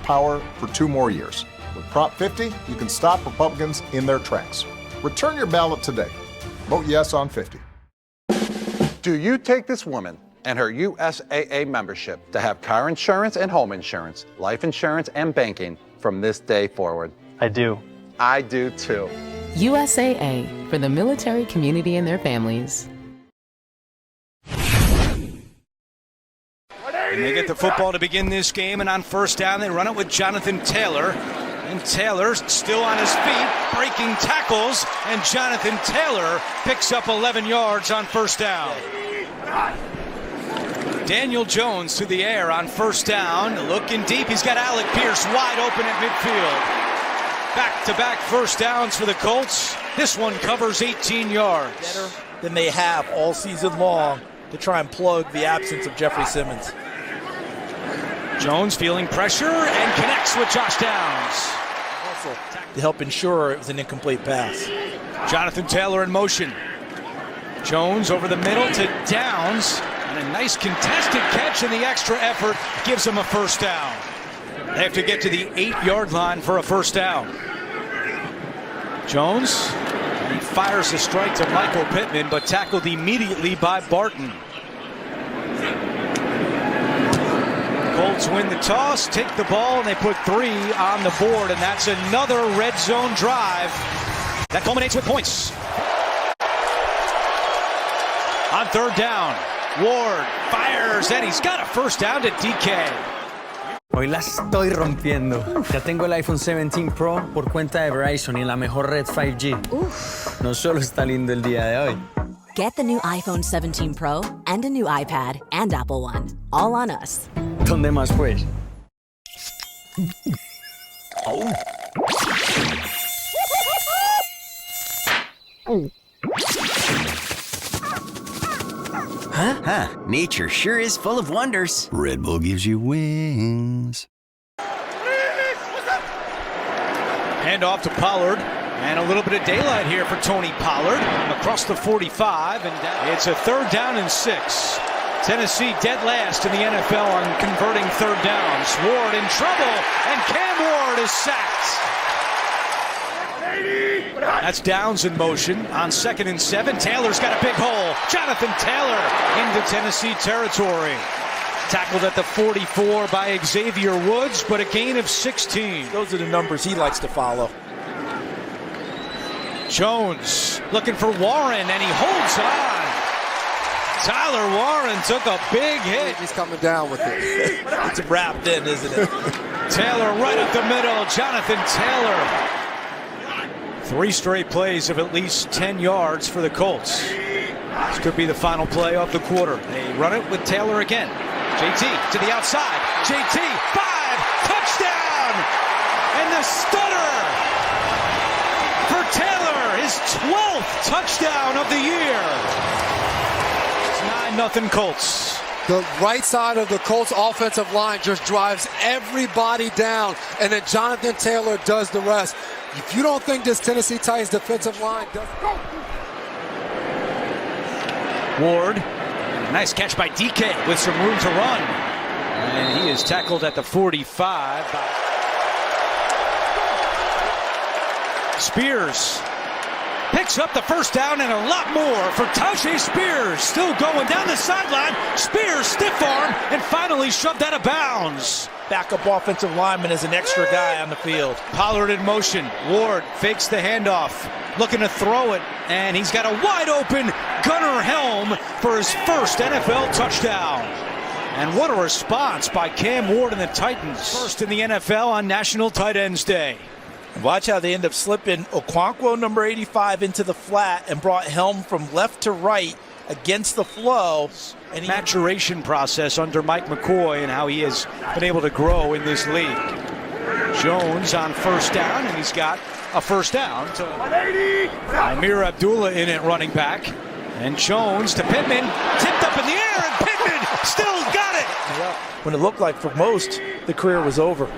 power for 2 more years. With Prop 50, you can stop Republicans in their tracks. Return your ballot today. Vote yes on 50. Do you take this woman and her USAA membership to have car insurance and home insurance, life insurance and banking from this day forward? I do. I do too. USAA, for the military community and their families. And they get the football to begin this game, and on first down, they run it with Jonathan Taylor. And Taylor's still on his feet, breaking tackles, and Jonathan Taylor picks up 11 yards on first down. Daniel Jones to the air on first down, looking deep. He's got Alec Pierce wide open at midfield. Back-to-back first downs for the Colts. This one covers 18 yards. Better than they have all season long to try and plug the absence of Jeffrey Simmons. Jones feeling pressure and connects with Josh Downs. Also to help ensure it was an incomplete pass. Jonathan Taylor in motion. Jones over the middle to Downs. And a nice contested catch, and the extra effort gives him a first down. They have to get to the 8-yard line for a first down. Jones, he fires a strike to Michael Pittman, but tackled immediately by Barton. Colts win the toss, take the ball, and they put 3 on the board, and that's another red zone drive that culminates with points. On third down, Ward fires, and he's got a first down to DK. Hoy la estoy rompiendo. Ya tengo el iPhone 17 Pro por cuenta de Verizon y en la mejor red 5G. No solo está lindo el día de hoy. Get the new iPhone 17 Pro and a new iPad and Apple One, all on us. ¿Dónde más pues? Huh, nature sure is full of wonders. Red Bull gives you wings. Hand off to Pollard, and a little bit of daylight here for Tony Pollard across the 45, and down. It's a third down and 6. Tennessee dead last in the NFL on converting third downs. Ward in trouble, and Cam Ward is sacked. That's Downs in motion on 2nd and 7. Taylor's got a big hole. Jonathan Taylor into Tennessee territory. Tackled at the 44 by Xavier Woods, but a gain of 16. Those are the numbers he likes to follow. Jones looking for Warren, and he holds on. Tyler Warren took a big hit. He's coming down with it. It's wrapped in, isn't it? Taylor right up the middle. Jonathan Taylor. 3 straight plays of at least 10 yards for the Colts. This could be the final play of the quarter. They run it with Taylor again. JT to the outside. JT, 5, touchdown! And the stutter for Taylor, his 12th touchdown of the year. It's 9-0 Colts. The right side of the Colts offensive line just drives everybody down, and then Jonathan Taylor does the rest. If you don't think this Tennessee Titans defensive line does... Ward, nice catch by DK with some room to run. And he is tackled at the 45 by Spears. Picks up the first down and a lot more for Tajay Spears. Still going down the sideline. Spears stiff arm and finally shoved out of bounds. Backup offensive lineman is an extra guy on the field. Pollard in motion. Ward fakes the handoff, looking to throw it, and he's got a wide open Gunnar Helm for his first NFL touchdown. And what a response by Cam Ward and the Titans. First in the NFL on National Tight Ends Day. Watch how they end up slipping Okonkwo, number 85, into the flat and brought Helm from left to right against the flow. And maturation process under Mike McCoy and how he has been able to grow in this league. Jones on first down, and he's got a first down to Amir Abdullah in at running back. And Jones to Pittman, tipped up in the air, and Pittman still got it. When it looked like for most, the career was over.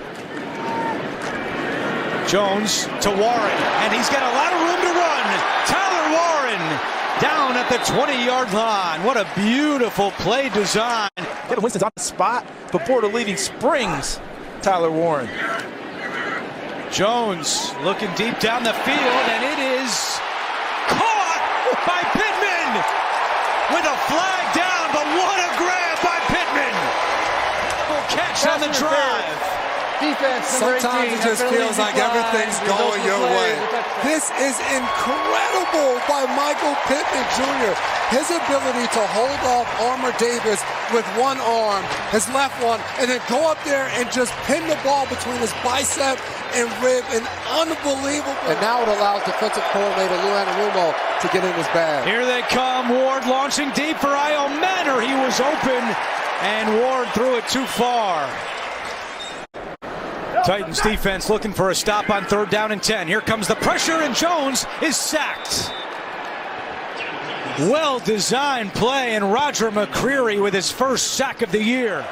Jones to Warren, and he's got a lot of room to run. Tyler Warren down at the 20-yard line. What a beautiful play design. Kevin Winston's on the spot, but Porter Leading springs Tyler Warren. Jones looking deep down the field, and it is caught by Pittman with a flag down, but what a grab by Pittman. Catch on the drive. Sometimes it just feels like everything's going your way. This is incredible by Michael Pittman Jr. His ability to hold off Armour Davis with one arm, his left one, and then go up there and just pin the ball between his bicep and rib. An unbelievable. And now it allows defensive coordinator Lou Anarumo to get in his bag. Here they come. Ward launching deep for Io Manor. He was open, and Ward threw it too far. Titans defense looking for a stop on 3rd down and 10. Here comes the pressure, and Jones is sacked. Well-designed play, and Roger McCreary with his first sack of the year.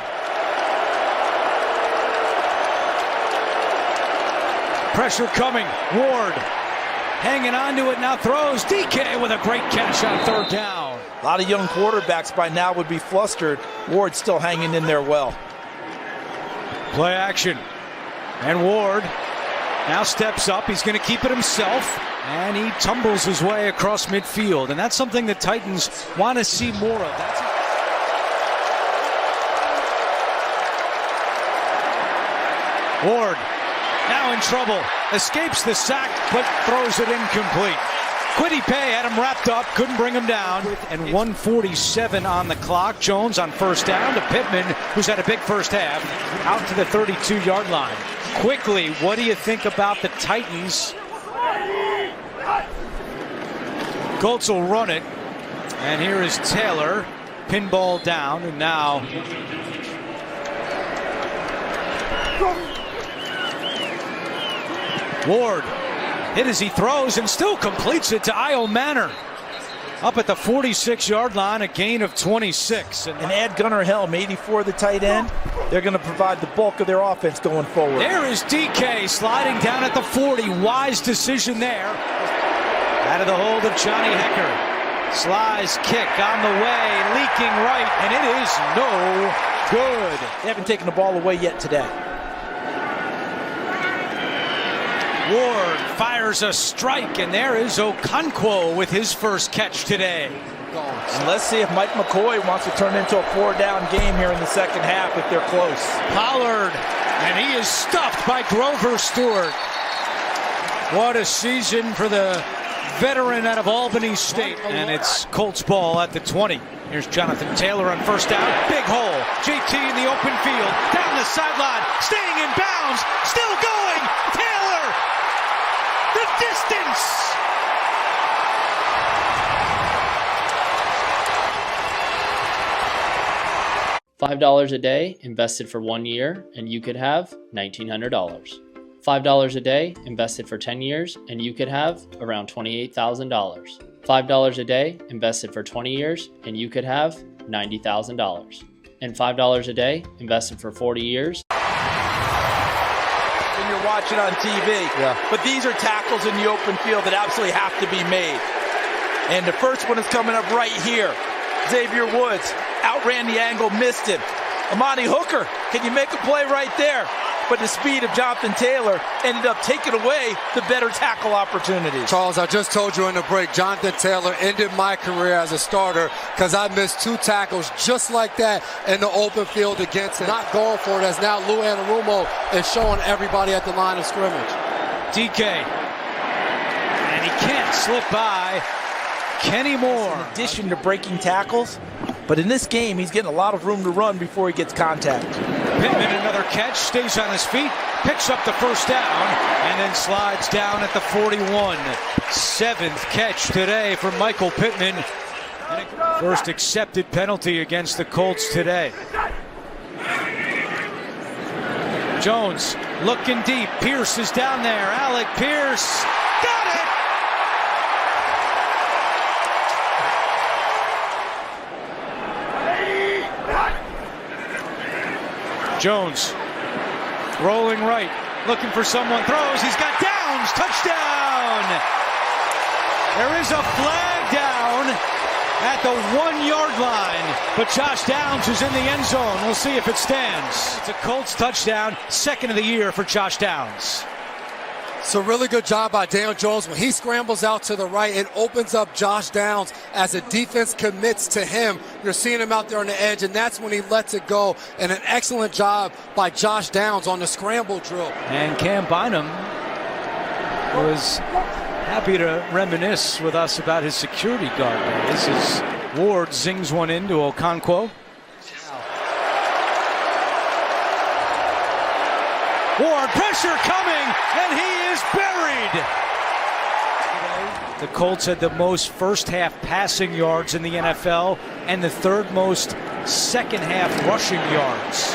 Pressure coming. Ward hanging on to it, now throws. DK with a great catch on 3rd down. A lot of young quarterbacks by now would be flustered. Ward still hanging in there well. Play action. And Ward now steps up. He's going to keep it himself. And he tumbles his way across midfield. And that's something the Titans want to see more of. Ward now in trouble. Escapes the sack, but throws it incomplete. Kwity Paye had him wrapped up, couldn't bring him down. And 1:47 on the clock. Jones on 1st down to Pittman, who's had a big first half, out to the 32-yard line. Quickly, what do you think about the Titans? Colts will run it. And here is Taylor. Pinball down, and now Ward hit as he throws and still completes it to Io Manor. Up at the 46-yard line, a gain of 26. And add Gunnar Helm, 84, the tight end. They're going to provide the bulk of their offense going forward. There is DK sliding down at the 40. Wise decision there. Out of the hold of Johnny Hecker. Sly's kick on the way, leaking right, and it is no good. They haven't taken the ball away yet today. Ward fires a strike, and there is Okonkwo with his first catch today. And let's see if Mike McCoy wants to turn into a 4-down game here in the second half if they're close. Pollard, and he is stuffed by Grover Stewart. What a season for the veteran out of Albany State. And it's Colts ball at the 20. Here's Jonathan Taylor on 1st down. Big hole. JT in the open field. Down the sideline. Staying in bounds. Still going. Taylor. The distance. $5 a day invested for 1 year, and you could have $1,900. $5 a day invested for 10 years, and you could have around $28,000. $5 a day invested for 20 years, and you could have $90,000. And $5 a day invested for 40 years. When you're watching on TV, but these are tackles in the open field that absolutely have to be made. And the first one is coming up right here. Xavier Woods outran the angle, missed it. Amani Hooker, can you make a play right there? But the speed of Jonathan Taylor ended up taking away the better tackle opportunities. Charles, I just told you in the break, Jonathan Taylor ended my career as a starter because I missed 2 tackles just like that in the open field against him. Not going for it, as now Lou Anarumo is showing everybody at the line of scrimmage. DK. And he can't slip by Kenny Moore. In addition to breaking tackles, but in this game, he's getting a lot of room to run before he gets contact. Pittman, another catch, stays on his feet, picks up the 1st down, and then slides down at the 41. 7th catch today for Michael Pittman. First accepted penalty against the Colts today. Jones looking deep. Pierce is down there. Alec Pierce. Got it! Jones rolling right, looking for someone, throws, he's got Downs, touchdown! There is a flag down, at the 1-yard line, but Josh Downs is in the end zone. We'll see if it stands. It's a Colts touchdown, second of the year for Josh Downs. So really good job by Daniel Jones. When he scrambles out to the right, it opens up Josh Downs as the defense commits to him. You're seeing him out there on the edge, and that's when he lets it go. And an excellent job by Josh Downs on the scramble drill. And Cam Bynum was happy to reminisce with us about his security guard. This is Ward zings one into Okonkwo. Ward, pressure coming, and he is buried. The Colts had the most first-half passing yards in the NFL and the third most second-half rushing yards.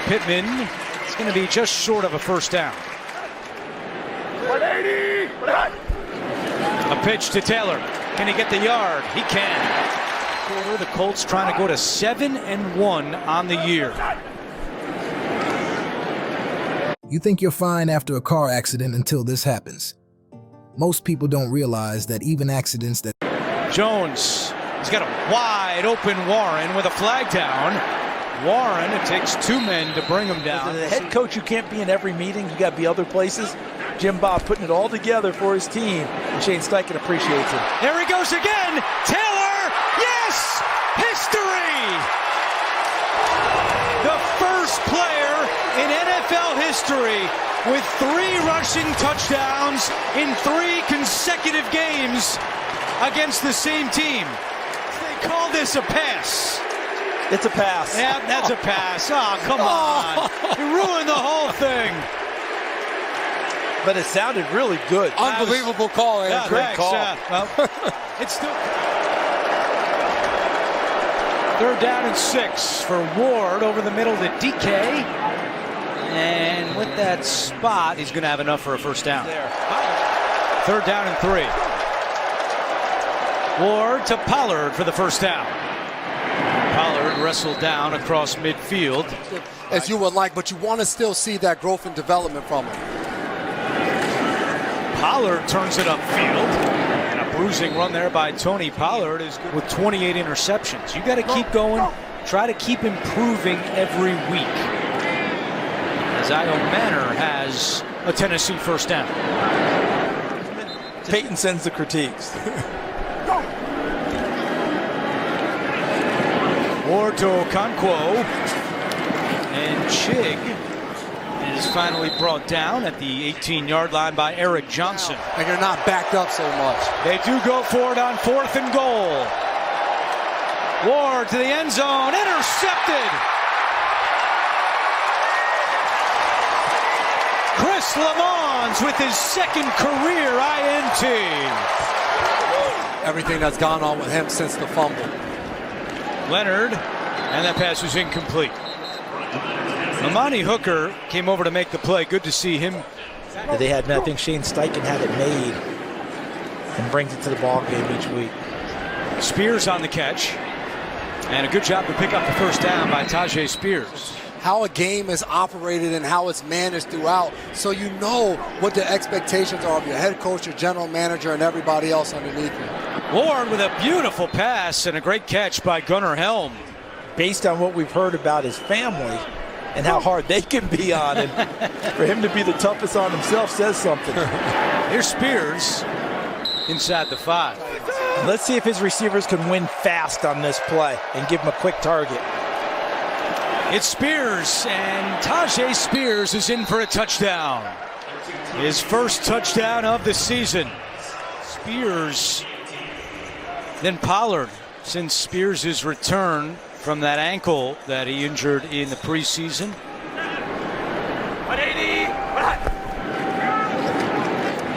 Pittman is going to be just short of a first down. 180. A pitch to Taylor. Can he get the yard? He can. The Colts trying to go to 7-1 on the year. You think you're fine after a car accident until this happens. Most people don't realize that even accidents that... Jones has got a wide open Warren with a flag down. Warren, it takes two men to bring him down. As a head coach, you can't be in every meeting. You got to be other places. Jim Bob putting it all together for his team. And Shane Steichen appreciates it. There he goes again. Taylor, yes! History! The first player in NFL history with 3 rushing touchdowns in 3 consecutive games against the same team. They call this a pass. It's a pass. Yeah, that's a pass. Oh, come on. You ruined the whole thing. But it sounded really good. Unbelievable call, Aaron. Yeah, Great call. Well, it's still... 3rd down and 6 for Ward over the middle to DK. And with that spot, he's going to have enough for a first down. 3rd down and 3. Ward to Pollard for the first down. Pollard wrestled down across midfield. As you would like, but you want to still see that growth and development from him. Pollard turns it upfield. And a bruising run there by Tony Pollard is good with 28 interceptions. You got to keep going. Try to keep improving every week. As Io Manor has a Tennessee first down. Peyton sends the critiques. Ward to Okonkwo. And Chig is finally brought down at the 18-yard line by Eric Johnson. And you're not backed up so much. They do go for it on 4th and goal. Ward to the end zone, intercepted. Chris Lamons with his 2nd career INT. Everything that's gone on with him since the fumble. Leonard, and that pass was incomplete. Amani Hooker came over to make the play. Good to see him. They had, I think Shane Steichen had it made and brings it to the ball game each week. Spears on the catch. And a good job to pick up the first down by Tajay Spears. How a game is operated and how it's managed throughout, so you know what the expectations are of your head coach, your general manager, and everybody else underneath you. Ward with a beautiful pass and a great catch by Gunnar Helm. Based on what we've heard about his family and how hard they can be on him, for him to be the toughest on himself says something. Here's Spears inside the 5. Let's see if his receivers can win fast on this play and give him a quick target. It's Spears, and Tajay Spears is in for a touchdown. His first touchdown of the season. Spears, then Pollard, since Spears' return from that ankle that he injured in the preseason. 180.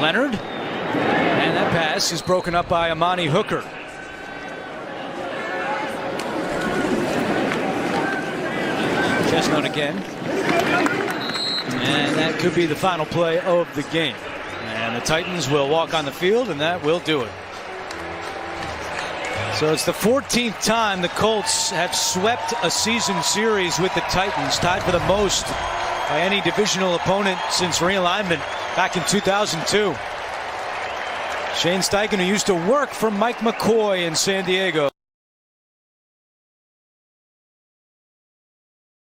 Leonard, and that pass is broken up by Amani Hooker. Chestnut again. And that could be the final play of the game. And the Titans will walk on the field, and that will do it. So it's the 14th time the Colts have swept a season series with the Titans, tied for the most by any divisional opponent since realignment back in 2002. Shane Steichen, who used to work for Mike McCoy in San Diego.